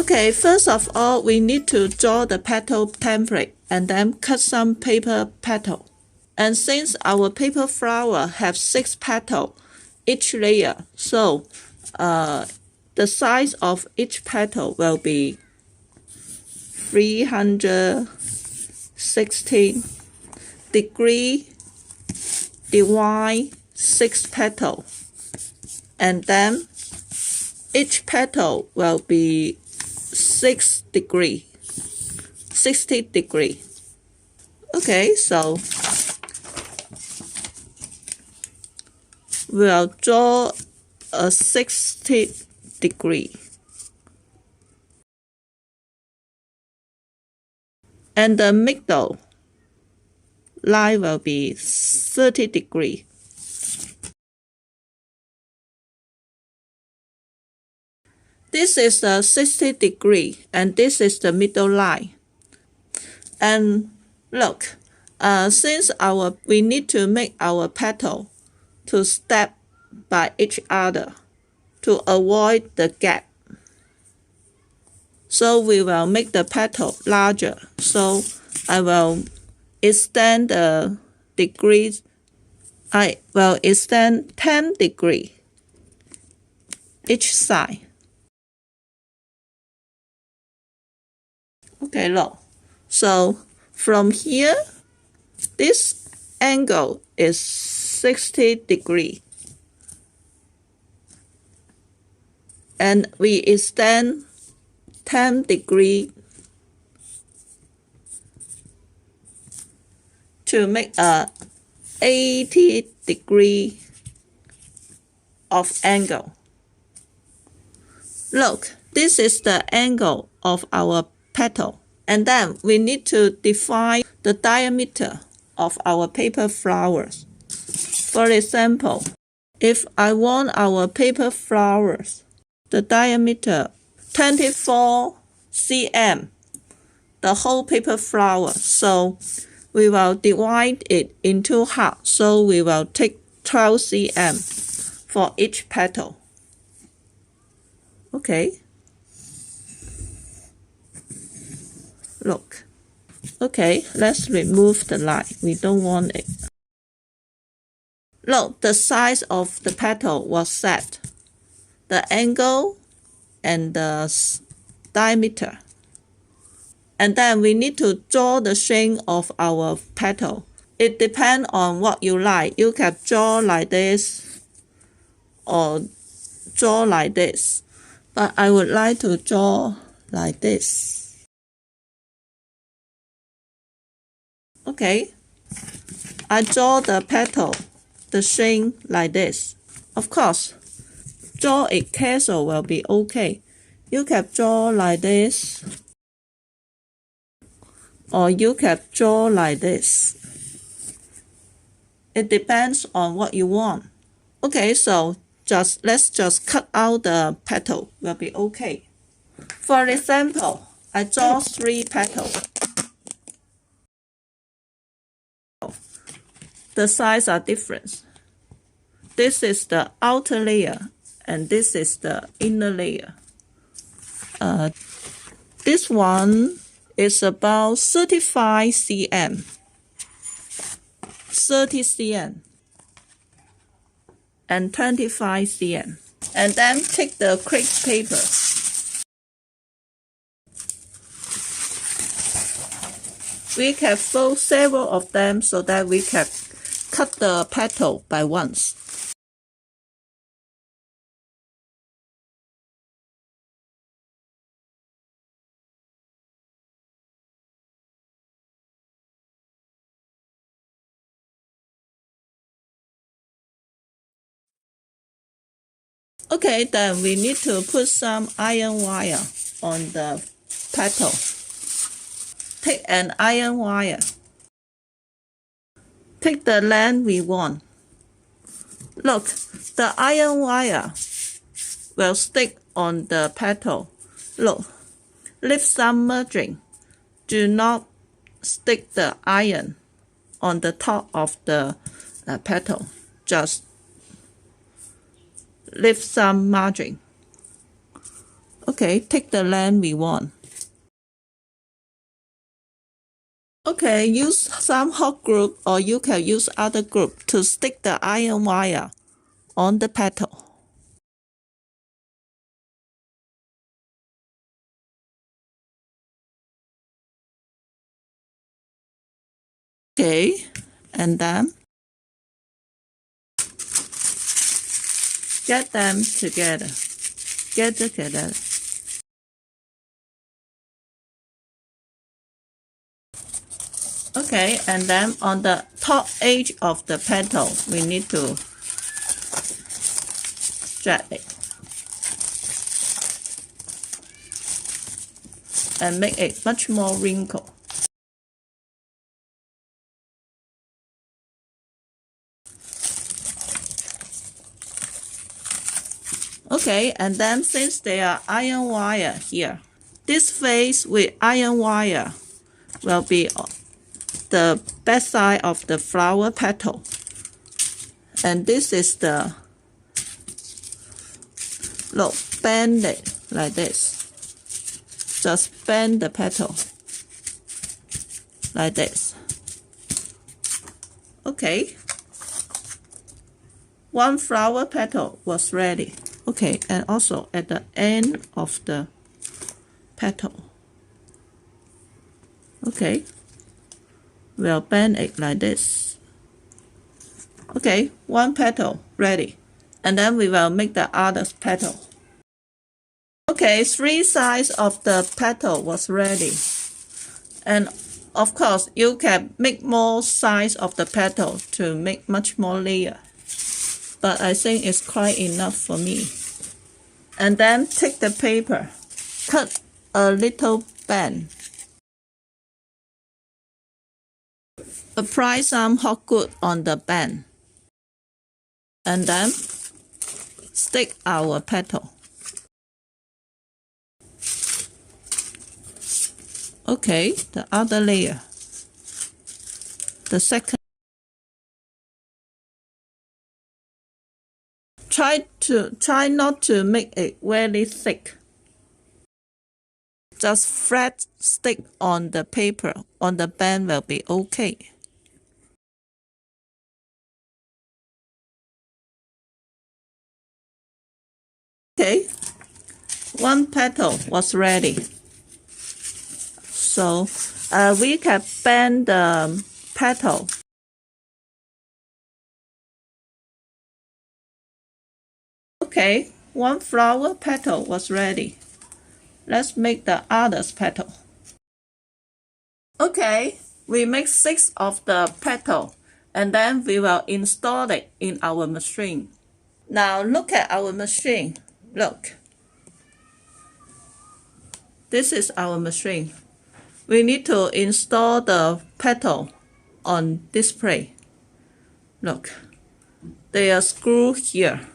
Okay, first of all, we need to draw the petal template and then cut some paper petal. And since our paper flower have 6 petals each layer, so the size of each petal will be 360 degree divide 6 petals, and then each petal will be 60 degree. Okay, so we'll draw a 60 degree. And the middle line will be 30 degree. This is a 60 degree, and this is the middle line. And look, since we need to make our petal to step by each other to avoid the gap. So we will make the petal larger. So I will extend the degrees. I will extend 10 degree each side. Okay, look. So from here, this angle is 60 degree. And we extend 10 degree to make a 80 degree of angle. Look, this is the angle of our petal. And then we need to define the diameter of our paper flowers. For example, if I want our paper flowers, the diameter 24 cm, the whole paper flower. So we will divide it into half. So we will take 12 cm for each petal. Okay. Look. Okay, let's remove the line. We don't want it. Look, the size of the petal was set. The angle and the diameter. And then we need to draw the shape of our petal. It depends on what you like. You can draw like this or draw like this. But I would like to draw like this. Okay, I draw the petal, the shape like this. Of course, draw it casual will be okay. You can draw like this, or you can draw like this. It depends on what you want. Okay, so let's just cut out the petal will be okay. For example, I draw 3 petals. The size are different. This is the outer layer and this is the inner layer. This one is about 35 cm. 30 cm and 25 cm. And then take the crepe paper. We can fold several of them so that we can cut the petal by once. Okay, then we need to put some iron wire on the petal. Take an iron wire. Take the length we want. Look, the iron wire will stick on the petal. Look, leave some margin. Do not stick the iron on the top of the petal. Just leave some margin. Okay, take the length we want. Okay, use some hot glue or you can use other glue to stick the iron wire on the petal. Okay, and then get them together. Get together. Okay, and then on the top edge of the petal, we need to drag it and make it much more wrinkled. Okay, and then since there are iron wire here, this face with iron wire will be the back side of the flower petal. And this is the, look, bend it like this. Just bend the petal like this. Okay. One flower petal was ready. Okay, and also at the end of the petal. Okay. We'll bend it like this. Okay, one petal ready. And then we will make the other petal. Okay, 3 sides of the petal was ready. And of course, you can make more sides of the petal to make much more layer. But I think it's quite enough for me. And then take the paper, cut a little bend. Apply some hot glue on the bend. And then stick our petal. Okay, the other layer. The second. Try not to make it very thick. Just flat stick on the paper on the band will be okay. Okay, one petal was ready. So we can bend the petal. Okay, one flower petal was ready. Let's make the other petal. Okay, we make 6 of the petal and then we will install it in our machine. Now look at our machine. Look. This is our machine. We need to install the petal on display. Look, they are screwed here.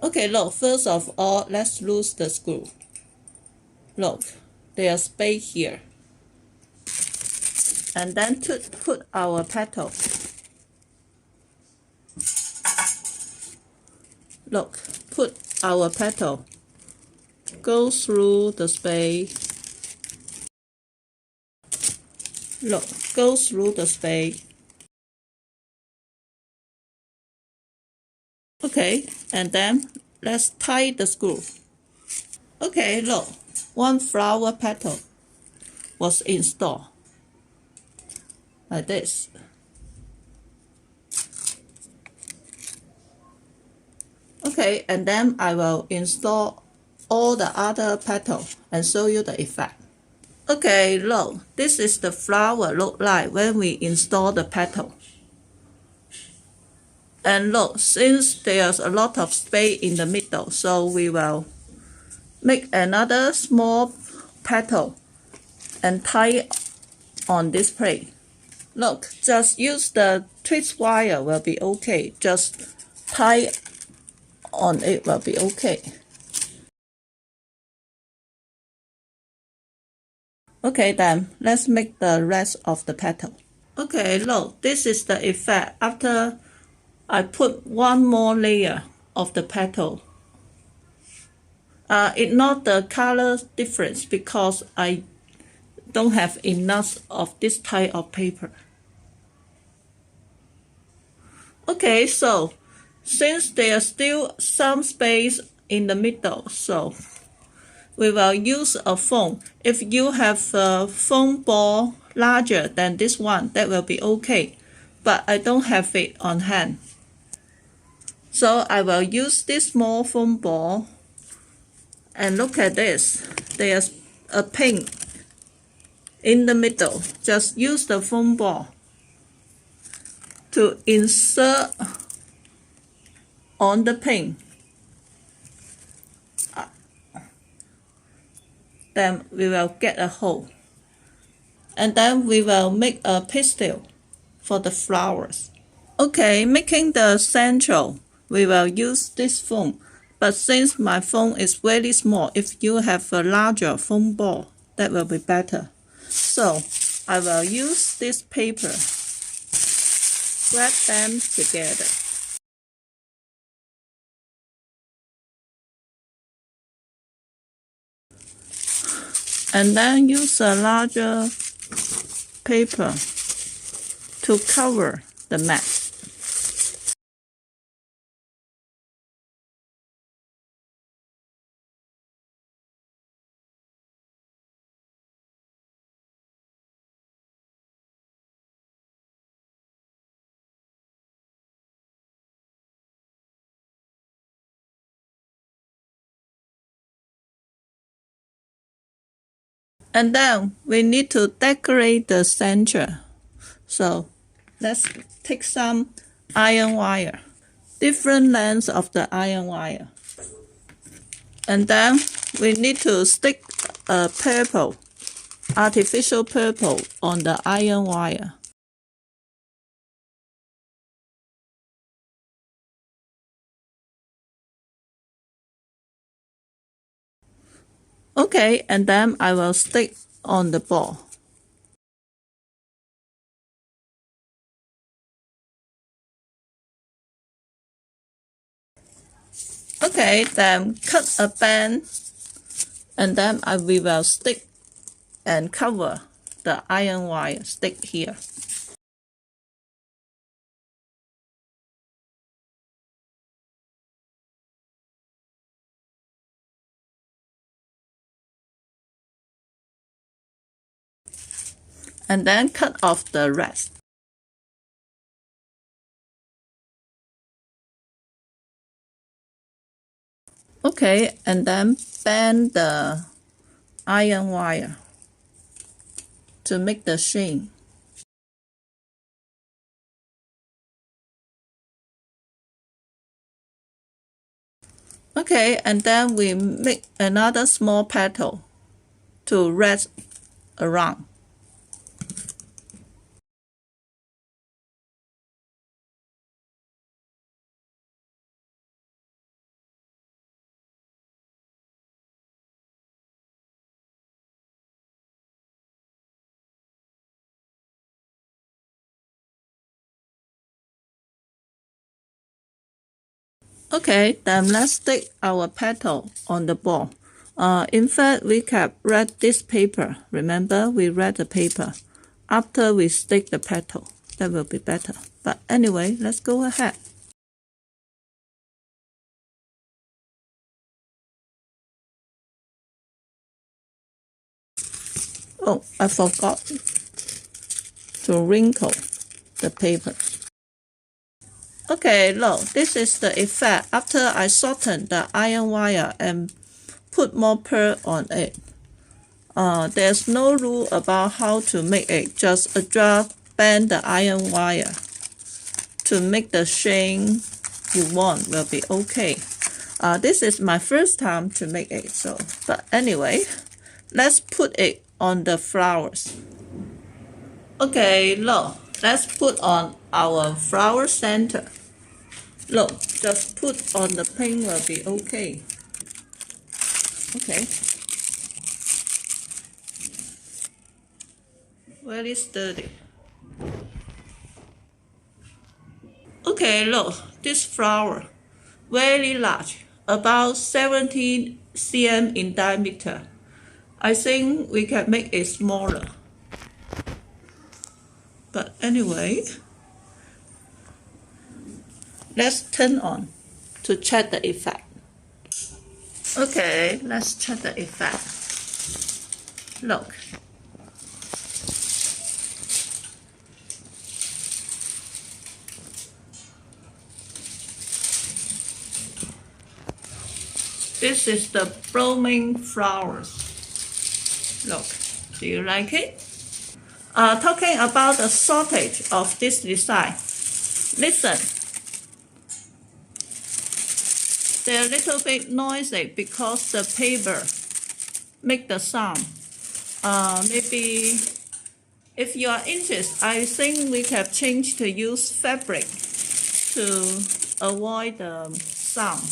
Okay, look, first of all, let's lose the screw. Look, they are space here. And then to put our petal. Look, put our petal. Go through the space. Look, go through the space. Okay, and then let's tie the screw. Okay, look, one flower petal was installed like this. Okay, and then I will install all the other petals and show you the effect. Okay, look, this is the flower look like when we install the petal. And look, since there's a lot of space in the middle, so we will make another small petal and tie on this plate. Look, just use the twist wire will be okay. Just tie on it will be okay. Okay, then let's make the rest of the petal. Okay, look, this is the effect after I put one more layer of the petal. Ignore the color difference because I don't have enough of this type of paper. Okay, so since there's still some space in the middle, so we will use a foam. If you have a foam ball larger than this one, that will be okay. But I don't have it on hand. So I will use this small foam ball. And look at this. There's a pin in the middle. Just use the foam ball to insert on the pin. Then we will get a hole. And then we will make a petal for the flowers. Okay, making the central, we will use this foam. But since my foam is very small, if you have a larger foam ball, that will be better. So I will use this paper, wrap them together. And then use a larger paper to cover the mat. And then we need to decorate the center. So let's take some iron wire, different lengths of the iron wire. And then we need to stick a purple, artificial purple on the iron wire. Okay, and then I will stick on the ball. Okay, then cut a band, and then we will stick and cover the iron wire stick here. And then cut off the rest. Okay, and then bend the iron wire to make the sheen. Okay, and then we make another small petal to wrap around. Okay, then let's stick our petal on the ball. In fact, we can read this paper. Remember, we read the paper after we stick the petal. That will be better. But anyway, let's go ahead. Oh, I forgot to wrinkle the paper. Okay, look, this is the effect after I soften the iron wire and put more pearl on it. There's no rule about how to make it, just adjust, bend the iron wire to make the shape you want will be okay. This is my first time to make it, so, but anyway, let's put it on the flowers. Okay, look, let's put on our flower center. Look, just put on the pin will be okay. Okay. Very sturdy. Okay, look, this flower, very large, about 17 cm in diameter. I think we can make it smaller. But anyway, let's turn on to check the effect. Okay, let's check the effect. Look. This is the blooming flowers. Look, do you like it? Talking about the shortage of this design. Listen, they're a little bit noisy because the paper make the sound. Maybe if you are interested, I think we can change to use fabric to avoid the sound.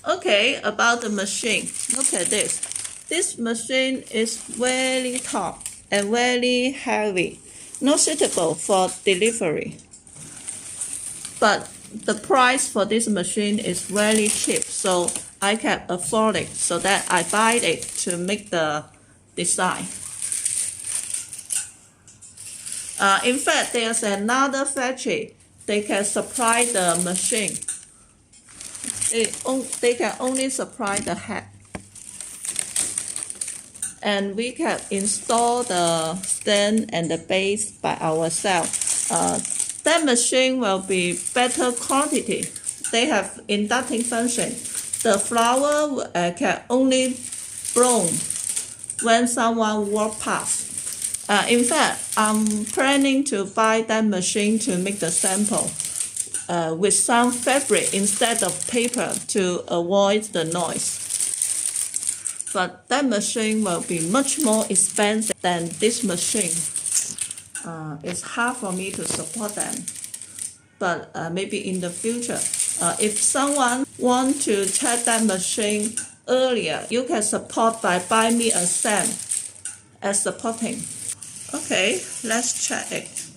Okay, about the machine. Look at this. This machine is very tall and very heavy, not suitable for delivery. But the price for this machine is very cheap, so I can afford it, so that I buy it to make the design. In fact, there's another factory. They can supply the machine. They can only supply the head. And we can install the stand and the base by ourselves. That machine will be better quality. They have inducting function. The flower can only bloom when someone walks past. In fact, I'm planning to buy that machine to make the sample with some fabric instead of paper to avoid the noise. But that machine will be much more expensive than this machine. It's hard for me to support them. But maybe in the future, if someone wants to check that machine earlier, you can support by buying me a stamp as supporting. Okay, let's check it.